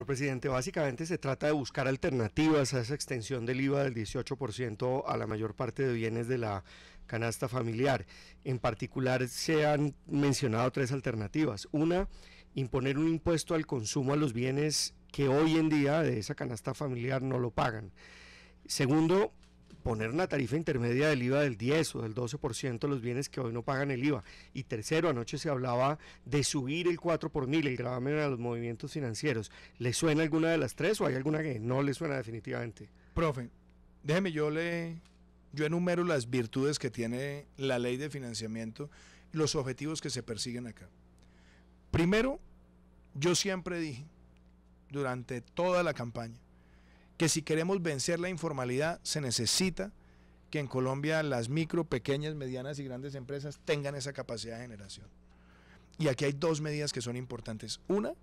Presidente, básicamente se trata de buscar alternativas a esa extensión del IVA del 18% a la mayor parte de bienes de la canasta familiar. En particular se han mencionado tres alternativas. Una, imponer un impuesto al consumo a los bienes que hoy en día de esa canasta familiar no lo pagan. Segundo, poner una tarifa intermedia del IVA del 10 o del 12% los bienes que hoy no pagan el IVA. Y tercero, anoche se hablaba de subir el 4 por mil, el gravamen a los movimientos financieros. ¿Le suena alguna de las tres o hay alguna que no le suena definitivamente? Profe, déjeme yo enumero las virtudes que tiene la ley de financiamiento y los objetivos que se persiguen acá. Primero, yo siempre dije, durante toda la campaña, que si queremos vencer la informalidad se necesita que en Colombia las micro, pequeñas, medianas y grandes empresas tengan esa capacidad de generación. Y aquí hay dos medidas que son importantes. Una,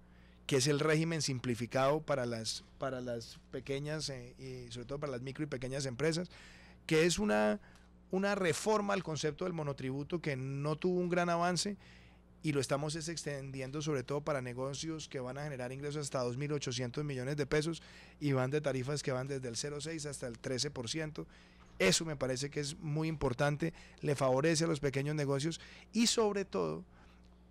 que es el régimen simplificado para las pequeñas y sobre todo para las micro y pequeñas empresas, que es una reforma al concepto del monotributo que no tuvo un gran avance y lo estamos extendiendo sobre todo para negocios que van a generar ingresos hasta 2.800 millones de pesos y van de tarifas que van desde el 0,6 hasta el 13%. Eso me parece que es muy importante, le favorece a los pequeños negocios y sobre todo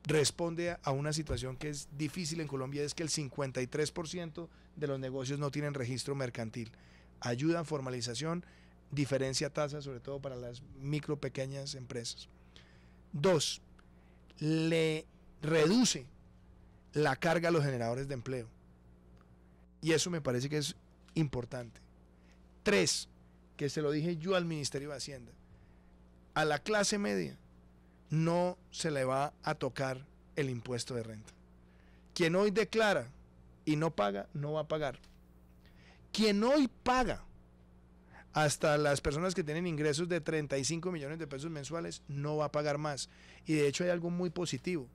responde a una situación que es difícil en Colombia, es que el 53% de los negocios no tienen registro mercantil. Ayuda a formalización, diferencia tasa sobre todo para las micro pequeñas empresas. Dos, le reduce la carga a los generadores de empleo y eso me parece que es importante. Tres, que se lo dije yo al Ministerio de Hacienda, a la clase media no se le va a tocar el impuesto de renta. Quien hoy declara y no paga, no va a pagar. Quien hoy paga, hasta las personas que tienen ingresos de 35 millones de pesos mensuales, no va a pagar más. Y de hecho hay algo muy positivo.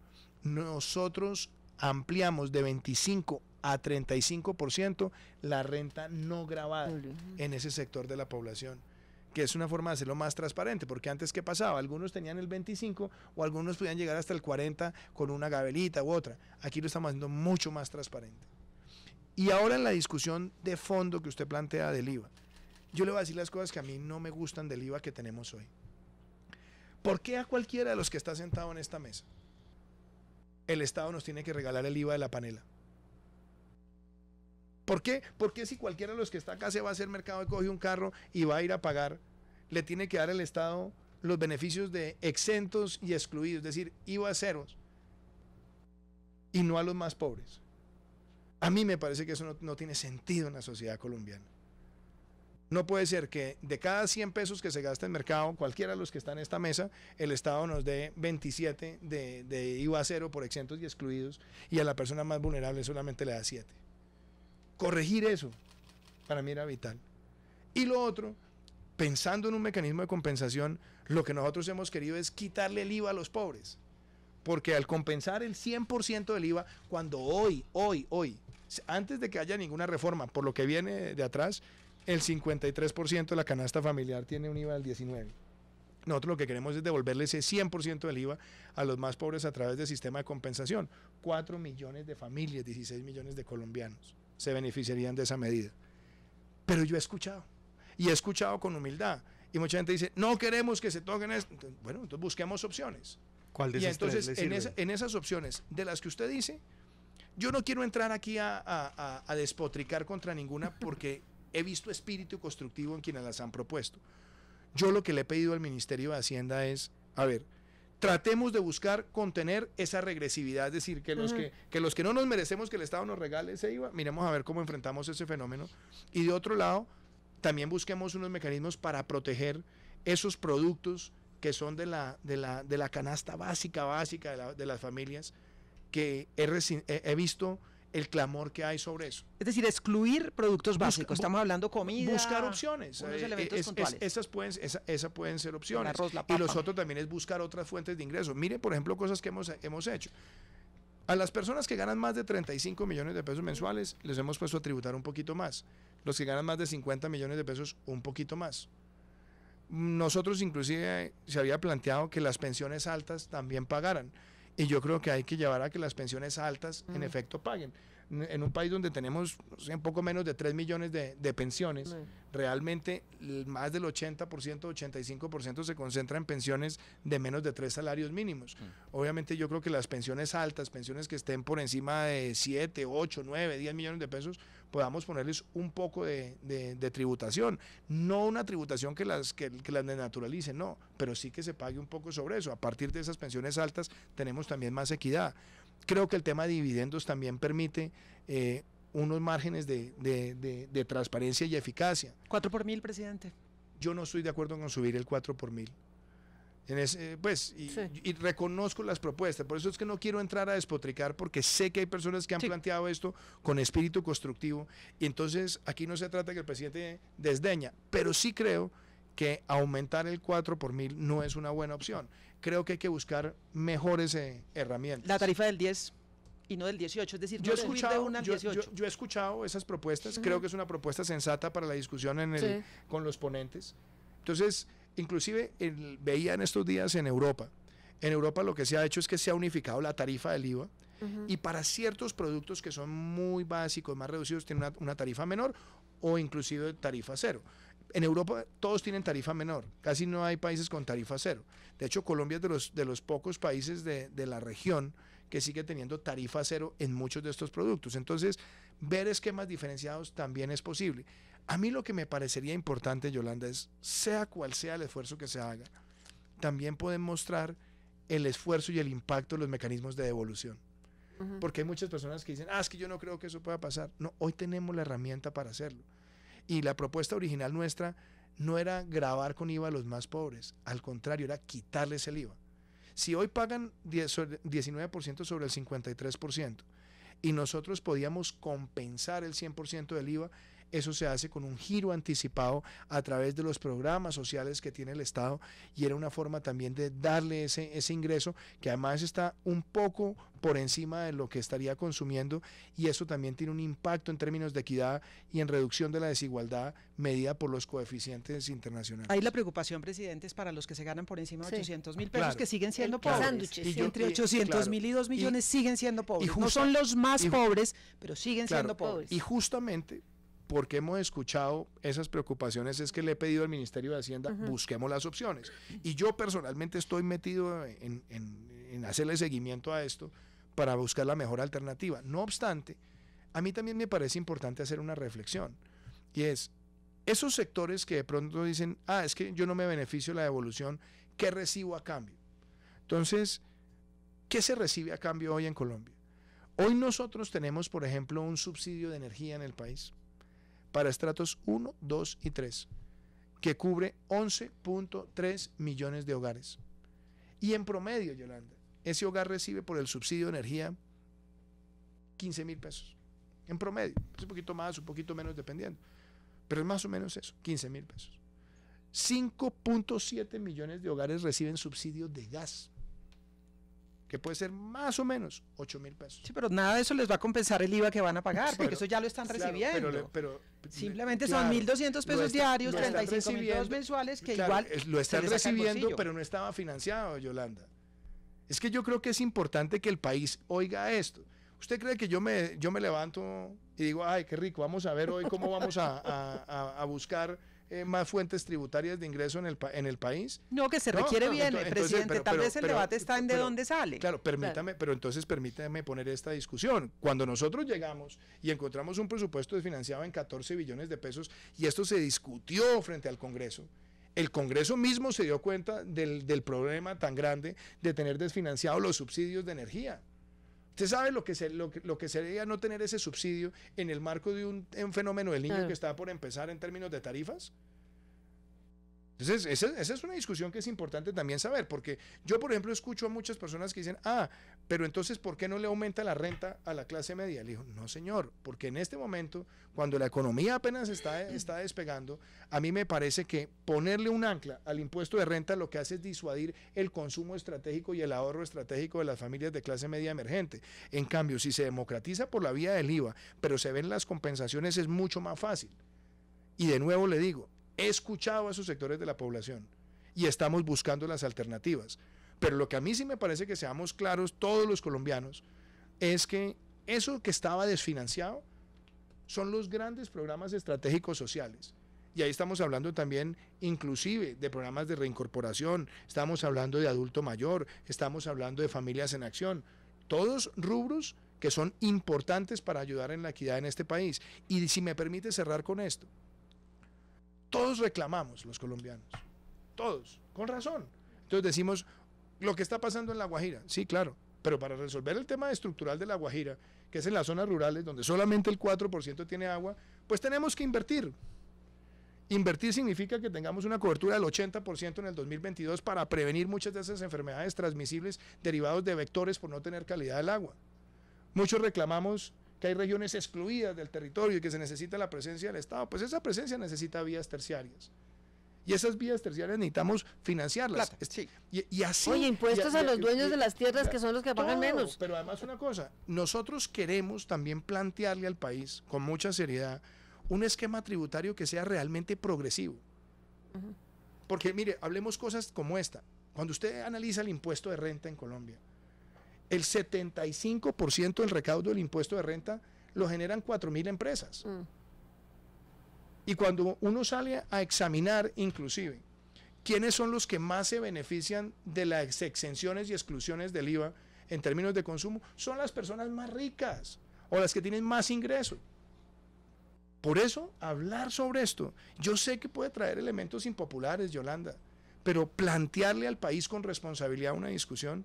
Nosotros ampliamos de 25 a 35% la renta no gravada en ese sector de la población, que es una forma de hacerlo más transparente, porque antes ¿qué pasaba? Algunos tenían el 25 o algunos podían llegar hasta el 40 con una gabelita u otra. Aquí lo estamos haciendo mucho más transparente. Y ahora en la discusión de fondo que usted plantea del IVA, yo le voy a decir las cosas que a mí no me gustan del IVA que tenemos hoy. ¿Por qué a cualquiera de los que está sentado en esta mesa el Estado nos tiene que regalar el IVA de la panela? ¿Por qué? Porque si cualquiera de los que está acá se va a hacer mercado y coge un carro y va a ir a pagar, le tiene que dar el Estado los beneficios de exentos y excluidos, es decir, IVA ceros, y no a los más pobres? A mí me parece que eso no tiene sentido en la sociedad colombiana. No puede ser que de cada 100 pesos que se gasta en mercado, cualquiera de los que están en esta mesa, el Estado nos dé 27 de IVA cero por exentos y excluidos y a la persona más vulnerable solamente le da 7. Corregir eso para mí era vital. Y lo otro, pensando en un mecanismo de compensación, lo que nosotros hemos querido es quitarle el IVA a los pobres. Porque al compensar el 100% del IVA, cuando hoy, antes de que haya ninguna reforma, por lo que viene de atrás, el 53% de la canasta familiar tiene un IVA del 19%. Nosotros lo que queremos es devolverle ese 100% del IVA a los más pobres a través del sistema de compensación. 4 millones de familias, 16 millones de colombianos se beneficiarían de esa medida. Pero yo he escuchado con humildad, y mucha gente dice, no queremos que se toquen esto. Bueno, entonces busquemos opciones. ¿Cuál de esas entonces tres le sirve? en esas opciones de las que usted dice, yo no quiero entrar aquí a despotricar contra ninguna porque he visto espíritu constructivo en quienes las han propuesto. Yo lo que le he pedido al Ministerio de Hacienda es, a ver, tratemos de buscar contener esa regresividad, es decir, que los que no nos merecemos que el Estado nos regale ese IVA, miremos a ver cómo enfrentamos ese fenómeno. Y de otro lado, también busquemos unos mecanismos para proteger esos productos que son de la canasta básica de las familias, que he visto el clamor que hay sobre eso. Es decir, excluir productos básicos. Estamos hablando comida. Buscar opciones. Unos elementos puntuales. Esas pueden ser opciones. El arroz, la y papa. los otros también es buscar otras fuentes de ingresos. Mire, por ejemplo, cosas que hemos hecho. A las personas que ganan más de 35 millones de pesos mensuales, les hemos puesto a tributar un poquito más. Los que ganan más de 50 millones de pesos, un poquito más. Nosotros inclusive se había planteado que las pensiones altas también pagaran. Y yo creo que hay que llevar a que las pensiones altas en efecto paguen. en un país donde tenemos, no sé, un poco menos de 3 millones de pensiones, realmente más del 80%, 85% se concentra en pensiones de menos de 3 salarios mínimos. Obviamente yo creo que las pensiones altas, pensiones que estén por encima de 7, 8, 9, 10 millones de pesos, podamos ponerles un poco de tributación. No una tributación que las desnaturalicen, no, pero sí que se pague un poco sobre eso. A partir de esas pensiones altas tenemos también más equidad. Creo que el tema de dividendos también permite unos márgenes de transparencia y eficacia. 4 por 1000, presidente. Yo no estoy de acuerdo con subir el 4 por 1000. Y reconozco las propuestas, por eso es que no quiero entrar a despotricar, porque sé que hay personas que han planteado esto con espíritu constructivo, y entonces aquí no se trata que el presidente desdeña, pero sí creo que aumentar el 4 por 1000 no es una buena opción. Creo que hay que buscar mejores herramientas. La tarifa del 10 y no del 18, es decir, no subir de 1 al 18. Yo he escuchado esas propuestas, creo que es una propuesta sensata para la discusión con los ponentes. Entonces, inclusive veía en estos días en Europa lo que se ha hecho es que se ha unificado la tarifa del IVA, y para ciertos productos que son muy básicos, más reducidos, tienen una tarifa menor o inclusive tarifa cero. En Europa todos tienen tarifa menor, casi no hay países con tarifa cero. De hecho, Colombia es de los pocos países de la región que sigue teniendo tarifa cero en muchos de estos productos. Entonces, ver esquemas diferenciados también es posible. A mí lo que me parecería importante, Yolanda, es, sea cual sea el esfuerzo que se haga, también pueden mostrar el esfuerzo y el impacto de los mecanismos de devolución. Porque hay muchas personas que dicen, es que yo no creo que eso pueda pasar. No, hoy tenemos la herramienta para hacerlo. Y la propuesta original nuestra no era gravar con IVA a los más pobres, al contrario, era quitarles el IVA. Si hoy pagan 19% sobre el 53% y nosotros podíamos compensar el 100% del IVA, eso se hace con un giro anticipado a través de los programas sociales que tiene el Estado, y era una forma también de darle ese ingreso que además está un poco por encima de lo que estaría consumiendo, y eso también tiene un impacto en términos de equidad y en reducción de la desigualdad medida por los coeficientes internacionales. Ahí la preocupación, presidente, es para los que se ganan por encima de 800.000 pesos, claro, que siguen siendo pobres. Entre 800.000 y 2 millones siguen siendo pobres. No son los más pobres, pero siguen siendo pobres. Y justamente porque hemos escuchado esas preocupaciones es que le he pedido al Ministerio de Hacienda, busquemos las opciones. Y yo personalmente estoy metido en hacerle seguimiento a esto para buscar la mejor alternativa. No obstante, a mí también me parece importante hacer una reflexión, y es, esos sectores que de pronto dicen, es que yo no me beneficio de la devolución, ¿qué recibo a cambio? Entonces, ¿qué se recibe a cambio hoy en Colombia? Hoy nosotros tenemos, por ejemplo, un subsidio de energía en el país para estratos 1, 2 y 3, que cubre 11.3 millones de hogares. Y en promedio, Yolanda, ese hogar recibe por el subsidio de energía 15.000 pesos. En promedio, un poquito más, un poquito menos, dependiendo. Pero es más o menos eso, 15.000 pesos. 5.7 millones de hogares reciben subsidio de gas, que puede ser más o menos 8.000 pesos. Sí, pero nada de eso les va a compensar el IVA que van a pagar, porque eso ya lo están recibiendo. Pero simplemente son 1.200 pesos diarios, 35.000 pesos mensuales, que igual lo están recibiendo, pero no estaba financiado, Yolanda. Es que yo creo que es importante que el país oiga esto. ¿Usted cree que yo me levanto y digo, ay, qué rico, vamos a ver hoy cómo vamos a buscar más fuentes tributarias de ingreso en el país? No, que se requiere bien, presidente. Tal vez el debate está en de dónde sale. Claro, permítame, pero entonces permítame poner esta discusión. Cuando nosotros llegamos y encontramos un presupuesto desfinanciado en 14 billones de pesos, y esto se discutió frente al Congreso, el Congreso mismo se dio cuenta del problema tan grande de tener desfinanciados los subsidios de energía. ¿Usted sabe lo que sería no tener ese subsidio en el marco de un fenómeno del niño que está por empezar en términos de tarifas? Entonces, esa es una discusión que es importante también saber, porque yo, por ejemplo, escucho a muchas personas que dicen, pero entonces, ¿por qué no le aumenta la renta a la clase media? Le digo, no, señor, porque en este momento, cuando la economía apenas está despegando, a mí me parece que ponerle un ancla al impuesto de renta lo que hace es disuadir el consumo estratégico y el ahorro estratégico de las familias de clase media emergente. En cambio, si se democratiza por la vía del IVA, pero se ven las compensaciones, es mucho más fácil. Y de nuevo le digo, he escuchado a esos sectores de la población y estamos buscando las alternativas. Pero lo que a mí sí me parece que seamos claros todos los colombianos es que eso que estaba desfinanciado son los grandes programas estratégicos sociales. Y ahí estamos hablando también inclusive de programas de reincorporación, estamos hablando de adulto mayor, estamos hablando de familias en acción, todos rubros que son importantes para ayudar en la equidad en este país. Y si me permite cerrar con esto, todos reclamamos los colombianos, todos, con razón. Entonces decimos, lo que está pasando en La Guajira, sí, claro, pero para resolver el tema estructural de La Guajira, que es en las zonas rurales donde solamente el 4% tiene agua, pues tenemos que invertir. Invertir significa que tengamos una cobertura del 80% en el 2022 para prevenir muchas de esas enfermedades transmisibles derivados de vectores por no tener calidad del agua. Muchos reclamamos que hay regiones excluidas del territorio y que se necesita la presencia del Estado. Pues esa presencia necesita vías terciarias. Y esas vías terciarias necesitamos financiarlas. Plata, sí. Y así... Oye, impuestos a los dueños de las tierras que son los que pagan menos. Pero además una cosa, nosotros queremos también plantearle al país con mucha seriedad un esquema tributario que sea realmente progresivo. Porque mire, hablemos cosas como esta. Cuando usted analiza el impuesto de renta en Colombia, el 75% del recaudo del impuesto de renta lo generan 4.000 empresas. Y cuando uno sale a examinar inclusive quiénes son los que más se benefician de las exenciones y exclusiones del IVA en términos de consumo, son las personas más ricas o las que tienen más ingresos. Por eso, hablar sobre esto, yo sé que puede traer elementos impopulares, Yolanda, pero plantearle al país con responsabilidad una discusión,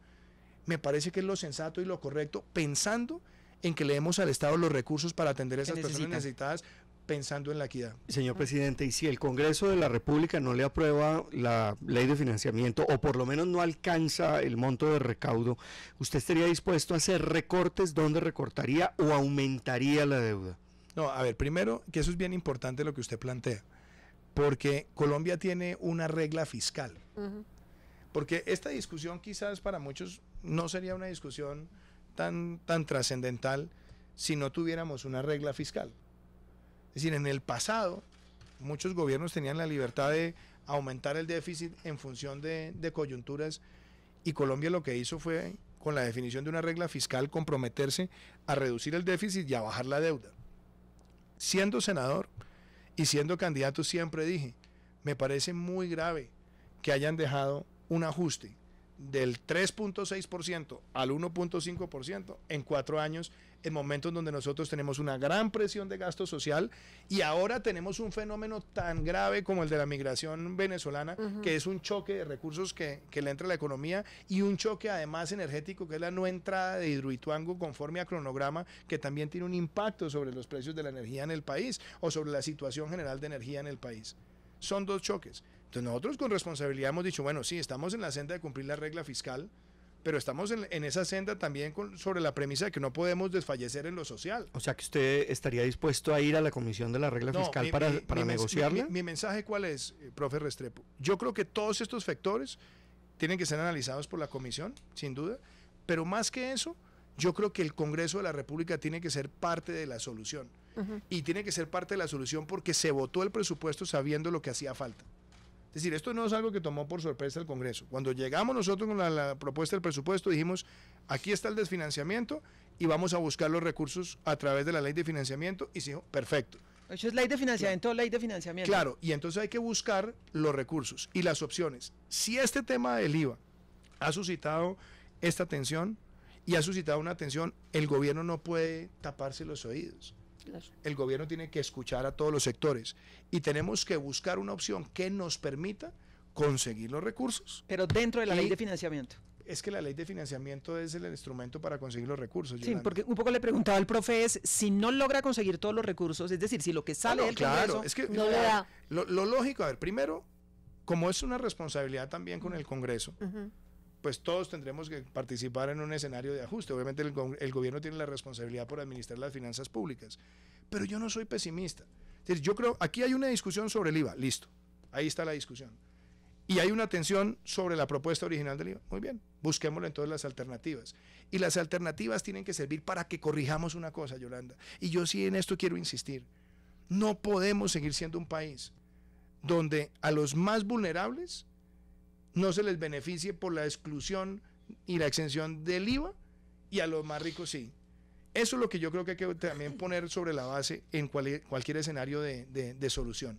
me parece que es lo sensato y lo correcto, pensando en que le demos al Estado los recursos para atender a esas personas necesitadas, pensando en la equidad. Señor presidente, y si el Congreso de la República no le aprueba la ley de financiamiento, o por lo menos no alcanza el monto de recaudo, ¿usted estaría dispuesto a hacer recortes? ¿Dónde recortaría o aumentaría la deuda? No, a ver, primero, que eso es bien importante lo que usted plantea, porque Colombia tiene una regla fiscal. Porque esta discusión quizás para muchos no sería una discusión tan trascendental si no tuviéramos una regla fiscal. Es decir, en el pasado muchos gobiernos tenían la libertad de aumentar el déficit en función de coyunturas, y Colombia lo que hizo fue, con la definición de una regla fiscal, comprometerse a reducir el déficit y a bajar la deuda. Siendo senador y siendo candidato siempre dije, me parece muy grave que hayan dejado un ajuste del 3.6% al 1.5% en 4 años, en momentos donde nosotros tenemos una gran presión de gasto social y ahora tenemos un fenómeno tan grave como el de la migración venezolana, que es un choque de recursos que le entra a la economía, y un choque además energético, que es la no entrada de Hidroituango conforme a cronograma, que también tiene un impacto sobre los precios de la energía en el país o sobre la situación general de energía en el país. Son dos choques. Entonces nosotros con responsabilidad hemos dicho, bueno, sí, estamos en la senda de cumplir la regla fiscal, pero estamos en esa senda también sobre la premisa de que no podemos desfallecer en lo social. O sea, que usted estaría dispuesto a ir a la comisión de la regla fiscal para negociarla. Mi mensaje, ¿cuál es, profe Restrepo? Yo creo que todos estos factores tienen que ser analizados por la comisión, sin duda, pero más que eso, yo creo que el Congreso de la República tiene que ser parte de la solución. Y tiene que ser parte de la solución porque se votó el presupuesto sabiendo lo que hacía falta. Es decir, esto no es algo que tomó por sorpresa el Congreso. Cuando llegamos nosotros con la propuesta del presupuesto, dijimos, aquí está el desfinanciamiento y vamos a buscar los recursos a través de la ley de financiamiento, y se dijo, perfecto. Eso es ley de financiamiento, ley de financiamiento. Claro, y entonces hay que buscar los recursos y las opciones. Si este tema del IVA ha suscitado esta tensión y ha suscitado una tensión, el gobierno no puede taparse los oídos. El gobierno tiene que escuchar a todos los sectores y tenemos que buscar una opción que nos permita conseguir los recursos. Pero dentro de la ley de financiamiento. Es que la ley de financiamiento es el instrumento para conseguir los recursos. Sí, Yolanda. Porque un poco le preguntaba al profe, si no logra conseguir todos los recursos, es decir, si lo que sale del Congreso es que no le da. Lo lógico, a ver, primero, como es una responsabilidad también con el Congreso, pues todos tendremos que participar en un escenario de ajuste. Obviamente el gobierno tiene la responsabilidad por administrar las finanzas públicas, pero yo no soy pesimista. Es decir, yo creo, aquí hay una discusión sobre el IVA, listo, ahí está la discusión. Y hay una tensión sobre la propuesta original del IVA, muy bien, busquémosle entonces las alternativas. Y las alternativas tienen que servir para que corrijamos una cosa, Yolanda, y yo sí en esto quiero insistir, no podemos seguir siendo un país donde a los más vulnerables no se les beneficie por la exclusión y la exención del IVA y a los más ricos sí. Eso es lo que yo creo que hay que también poner sobre la base en cualquier escenario de solución.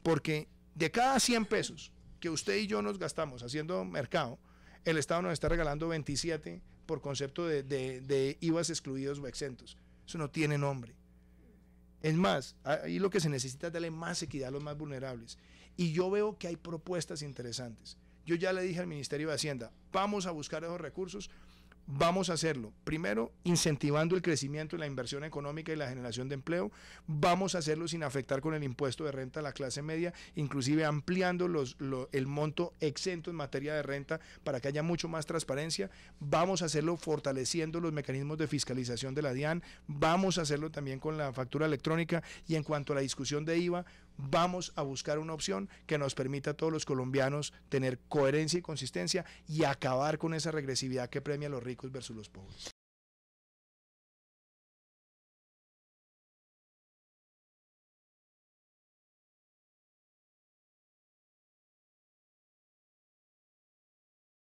Porque de cada 100 pesos que usted y yo nos gastamos haciendo mercado, el Estado nos está regalando 27 por concepto de IVAs excluidos o exentos. Eso no tiene nombre. Es más, ahí lo que se necesita es darle más equidad a los más vulnerables. Y yo veo que hay propuestas interesantes. Yo ya le dije al Ministerio de Hacienda, vamos a buscar esos recursos. Vamos a hacerlo, primero, incentivando el crecimiento y la inversión económica y la generación de empleo. Vamos a hacerlo sin afectar con el impuesto de renta a la clase media, inclusive ampliando el monto exento en materia de renta para que haya mucho más transparencia. Vamos a hacerlo fortaleciendo los mecanismos de fiscalización de la DIAN. Vamos a hacerlo también con la factura electrónica. Y en cuanto a la discusión de IVA, vamos a buscar una opción que nos permita a todos los colombianos tener coherencia y consistencia y acabar con esa regresividad que premia a los ricos versus los pobres.